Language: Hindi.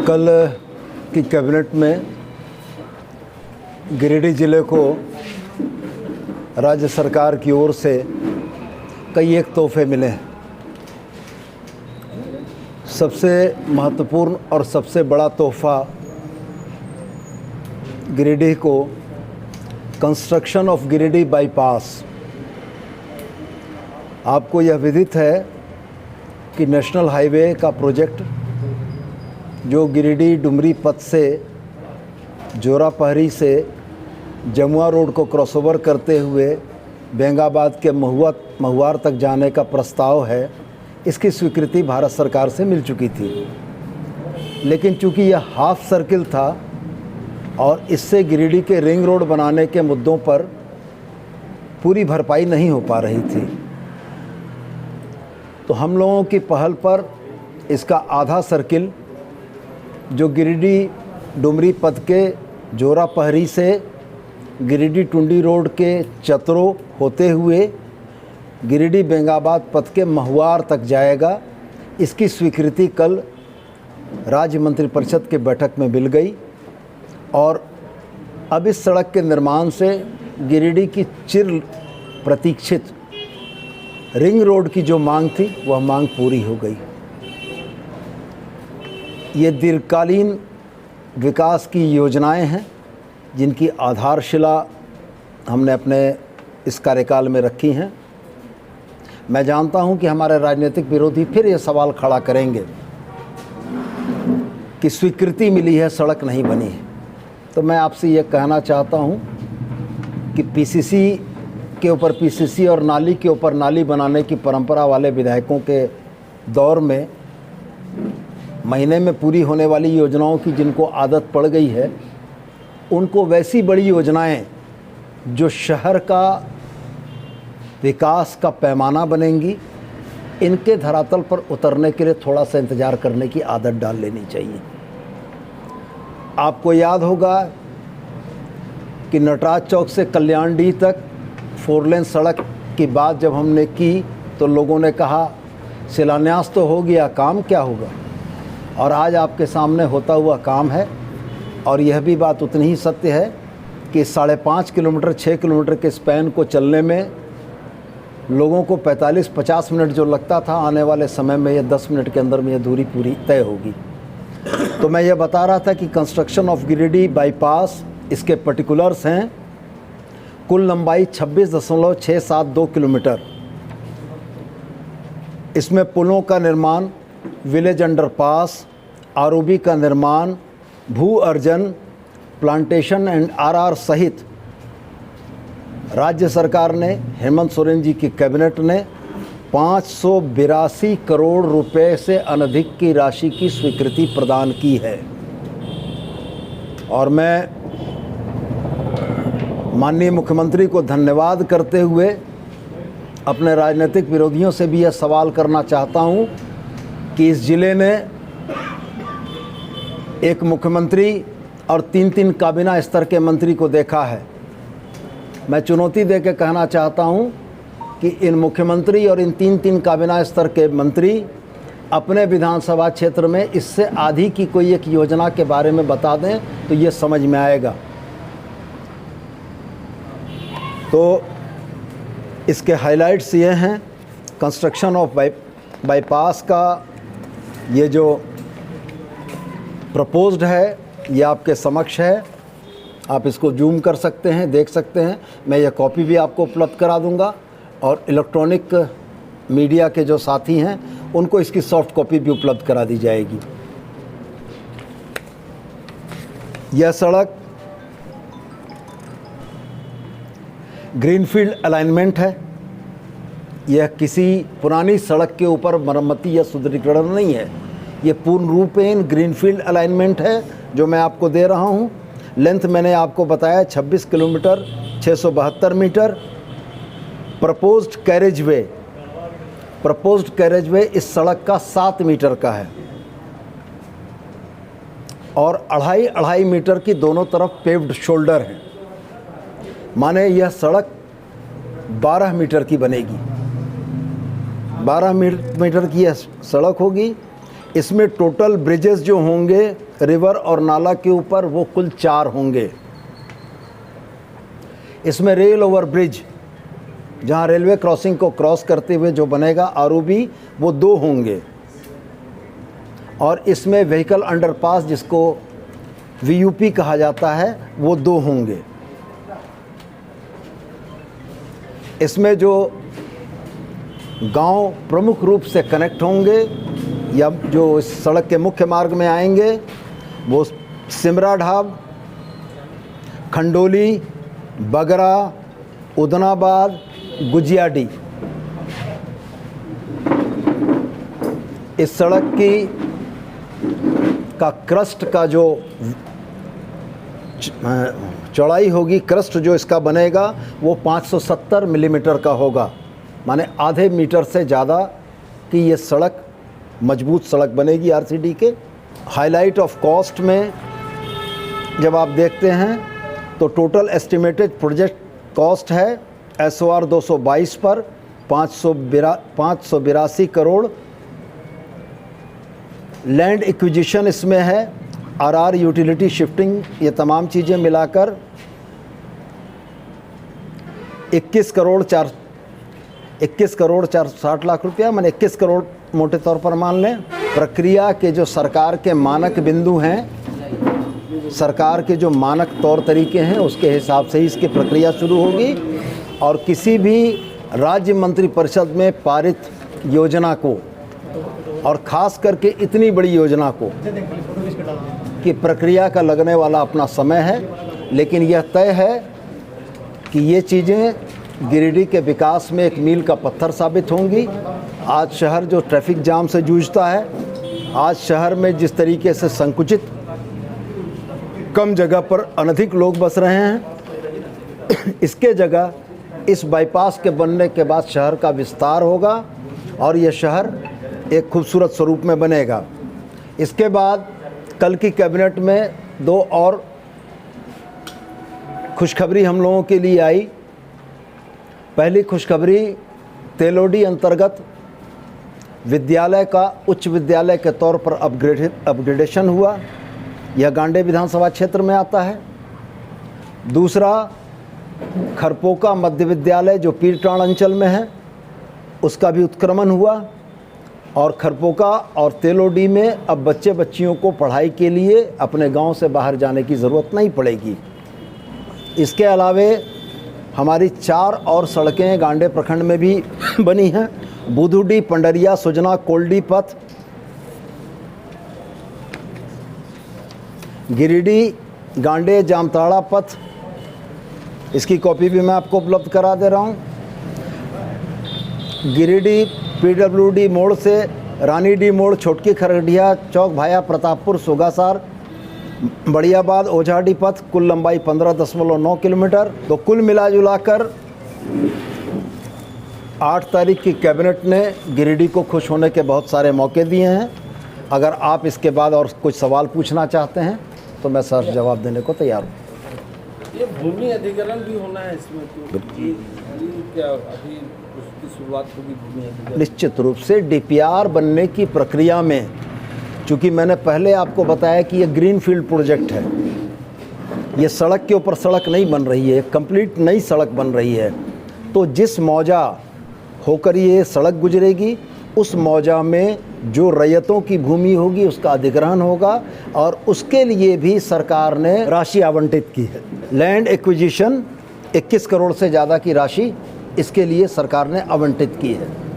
कल की कैबिनेट में गिरिडीह ज़िले को राज्य सरकार की ओर से कई एक तोहफे मिले हैं। सबसे महत्वपूर्ण और सबसे बड़ा तोहफा गिरिडीह को कंस्ट्रक्शन ऑफ गिरिडीह बाईपास। आपको यह विदित है कि नेशनल हाईवे का प्रोजेक्ट जो गिरिडीह डुमरी पथ से जोरापहरी से जमुआ रोड को क्रॉसओवर करते हुए बेंगाबाद के महुआर तक जाने का प्रस्ताव है, इसकी स्वीकृति भारत सरकार से मिल चुकी थी। लेकिन चूंकि यह हाफ सर्किल था और इससे गिरिडीह के रिंग रोड बनाने के मुद्दों पर पूरी भरपाई नहीं हो पा रही थी, तो हम लोगों की पहल पर इसका आधा सर्किल जो गिरिडीह डुमरी पथ के जोरापहरी से गिरिडीह टुंडी रोड के चतरो होते हुए गिरिडीह बेंगाबाद पथ के महुआर तक जाएगा, इसकी स्वीकृति कल राज्य मंत्रिपरिषद के बैठक में मिल गई। और अब इस सड़क के निर्माण से गिरिडीह की चिर प्रतीक्षित रिंग रोड की जो मांग थी वह मांग पूरी हो गई। ये दीर्घकालीन विकास की योजनाएं हैं जिनकी आधारशिला हमने अपने इस कार्यकाल में रखी हैं। मैं जानता हूं कि हमारे राजनीतिक विरोधी फिर ये सवाल खड़ा करेंगे कि स्वीकृति मिली है, सड़क नहीं बनी है। तो मैं आपसे ये कहना चाहता हूं कि पीसीसी के ऊपर पीसीसी और नाली के ऊपर नाली बनाने की परंपरा वाले विधायकों के दौर में महीने में पूरी होने वाली योजनाओं की जिनको आदत पड़ गई है, उनको वैसी बड़ी योजनाएं जो शहर का विकास का पैमाना बनेंगी, इनके धरातल पर उतरने के लिए थोड़ा सा इंतज़ार करने की आदत डाल लेनी चाहिए। आपको याद होगा कि नटराज चौक से कल्याणडीह तक 4 लेन सड़क की बात जब हमने की तो लोगों ने कहा शिलान्यास तो हो गया, काम क्या होगा। और आज आपके सामने होता हुआ काम है। और यह भी बात उतनी ही सत्य है कि 5.5 किलोमीटर 6 किलोमीटर के स्पैन को चलने में लोगों को 45-50 मिनट जो लगता था, आने वाले समय में यह 10 मिनट के अंदर में यह दूरी पूरी तय होगी। तो मैं यह बता रहा था कि कंस्ट्रक्शन ऑफ गिरिडीह बाईपास, इसके पर्टिकुलर्स हैं। कुल लंबाई 26.672 किलोमीटर। इसमें पुलों का निर्माण, विलेज अंडरपास, आरओबी का निर्माण, भू अर्जन, प्लांटेशन एंड आरआर सहित राज्य सरकार ने, हेमंत सोरेन जी की कैबिनेट ने 582 करोड़ रुपए से अनधिक की राशि की स्वीकृति प्रदान की है। और मैं माननीय मुख्यमंत्री को धन्यवाद करते हुए अपने राजनीतिक विरोधियों से भी यह सवाल करना चाहता हूं कि इस ज़िले ने एक मुख्यमंत्री और 3-3 काबीना स्तर के मंत्री को देखा है। मैं चुनौती दे के कहना चाहता हूं कि इन मुख्यमंत्री और इन 3-3 काबीना स्तर के मंत्री अपने विधानसभा क्षेत्र में इससे आधी की कोई एक योजना के बारे में बता दें तो ये समझ में आएगा। तो इसके हाइलाइट्स ये हैं। कंस्ट्रक्शन ऑफ बाईपास का ये जो प्रपोज्ड है ये आपके समक्ष है। आप इसको जूम कर सकते हैं, देख सकते हैं। मैं यह कॉपी भी आपको उपलब्ध करा दूंगा और इलेक्ट्रॉनिक मीडिया के जो साथी हैं उनको इसकी सॉफ्ट कॉपी भी उपलब्ध करा दी जाएगी। यह सड़क ग्रीनफील्ड अलाइनमेंट है। यह किसी पुरानी सड़क के ऊपर मरम्मती या सुदृढ़ीकरण नहीं है। ये पूर्ण रूपेण ग्रीनफील्ड अलाइनमेंट है जो मैं आपको दे रहा हूँ। लेंथ मैंने आपको बताया 26 किलोमीटर 672 मीटर। प्रपोज्ड कैरेजवे इस सड़क का 7 मीटर का है और 2.5 मीटर की दोनों तरफ पेव्ड शोल्डर है। माने यह सड़क 12 मीटर की बनेगी। 12 मीटर की यह सड़क होगी। इसमें टोटल ब्रिजेस जो होंगे रिवर और नाला के ऊपर वो कुल 4 होंगे। इसमें रेल ओवर ब्रिज जहाँ रेलवे क्रॉसिंग को क्रॉस करते हुए जो बनेगा आरओबी वो 2 होंगे। और इसमें व्हीकल अंडरपास जिसको वीयूपी कहा जाता है वो 2 होंगे। इसमें जो गांव प्रमुख रूप से कनेक्ट होंगे या जो इस सड़क के मुख्य मार्ग में आएंगे वो सिमरा ढाब, खंडोली, बगरा, उदनाबाद, गुजियाडी। इस सड़क का क्रस्ट का जो चौड़ाई होगी, क्रस्ट जो इसका बनेगा वो 570 मिलीमीटर का होगा, माने आधे मीटर से ज़्यादा की ये सड़क मजबूत सड़क बनेगी आरसीडी के। हाईलाइट ऑफ कॉस्ट में जब आप देखते हैं तो टोटल एस्टिमेटेड प्रोजेक्ट कॉस्ट है SOR 222 पर 582 करोड़। लैंड एक्विजिशन इसमें है, RR यूटिलिटी शिफ्टिंग, ये तमाम चीज़ें मिलाकर 21 करोड़ 60 लाख रुपया, मैंने 21 करोड़ मोटे तौर पर मान लें। प्रक्रिया के जो सरकार के मानक बिंदु हैं, सरकार के जो मानक तौर तरीके हैं उसके हिसाब से ही इसकी प्रक्रिया शुरू होगी और किसी भी राज्य मंत्रिपरिषद में पारित योजना को और ख़ास करके इतनी बड़ी योजना को कि प्रक्रिया का लगने वाला अपना समय है, लेकिन यह तय है कि ये चीज़ें गिरिडीह के विकास में एक मील का पत्थर साबित होंगी। आज शहर जो ट्रैफिक जाम से जूझता है, आज शहर में जिस तरीके से संकुचित कम जगह पर अनधिक लोग बस रहे हैं, इसके जगह इस बाईपास के बनने के बाद शहर का विस्तार होगा और यह शहर एक खूबसूरत स्वरूप में बनेगा। इसके बाद कल की कैबिनेट में 2 और खुशखबरी हम लोगों के लिए आई। पहली खुशखबरी तेलोडी अंतर्गत विद्यालय का उच्च विद्यालय के तौर पर अपग्रेडेशन हुआ, यह गांडे विधानसभा क्षेत्र में आता है। दूसरा, खरपोका मध्य विद्यालय जो पीरटांड अंचल में है उसका भी उत्क्रमण हुआ और खरपोका और तेलोडी में अब बच्चे बच्चियों को पढ़ाई के लिए अपने गांव से बाहर जाने की ज़रूरत नहीं पड़ेगी। इसके अलावे हमारी 4 और सड़कें गांडे प्रखंड में भी बनी हैं। बुधुडी, पंडरिया, सुजना, कोल्डी पथ, गिरिडीह गांडे जामताड़ा पथ, इसकी कॉपी भी मैं आपको उपलब्ध करा दे रहा हूँ। गिरिडीह PWD मोड़ से रानीडी मोड़, छोटकी खरडिया चौक भाया प्रतापपुर, सुगासार, बढ़ियाबाद, ओझाडी पथ, कुल लंबाई 15.9 किलोमीटर। तो कुल मिलाजुलाकर 8 तारीख की कैबिनेट ने गिरिडीह को खुश होने के बहुत सारे मौके दिए हैं। अगर आप इसके बाद और कुछ सवाल पूछना चाहते हैं तो मैं सर जवाब देने को तैयार हूँ। ये भूमि अधिग्रहण भी होना है इसमें, क्या अभी उसकी शुरुआत होगी भूमि अधिग्रहण? निश्चित रूप से DPR बनने की प्रक्रिया में, चूँकि मैंने पहले आपको बताया कि ये ग्रीनफील्ड प्रोजेक्ट है, ये सड़क के ऊपर सड़क नहीं बन रही है, कंप्लीट नई सड़क बन रही है। तो जिस मौजा होकर ये सड़क गुजरेगी उस मौजा में जो रैयतों की भूमि होगी उसका अधिग्रहण होगा और उसके लिए भी सरकार ने राशि आवंटित की है। लैंड एक्विजिशन 21 करोड़ से ज़्यादा की राशि इसके लिए सरकार ने आवंटित की है।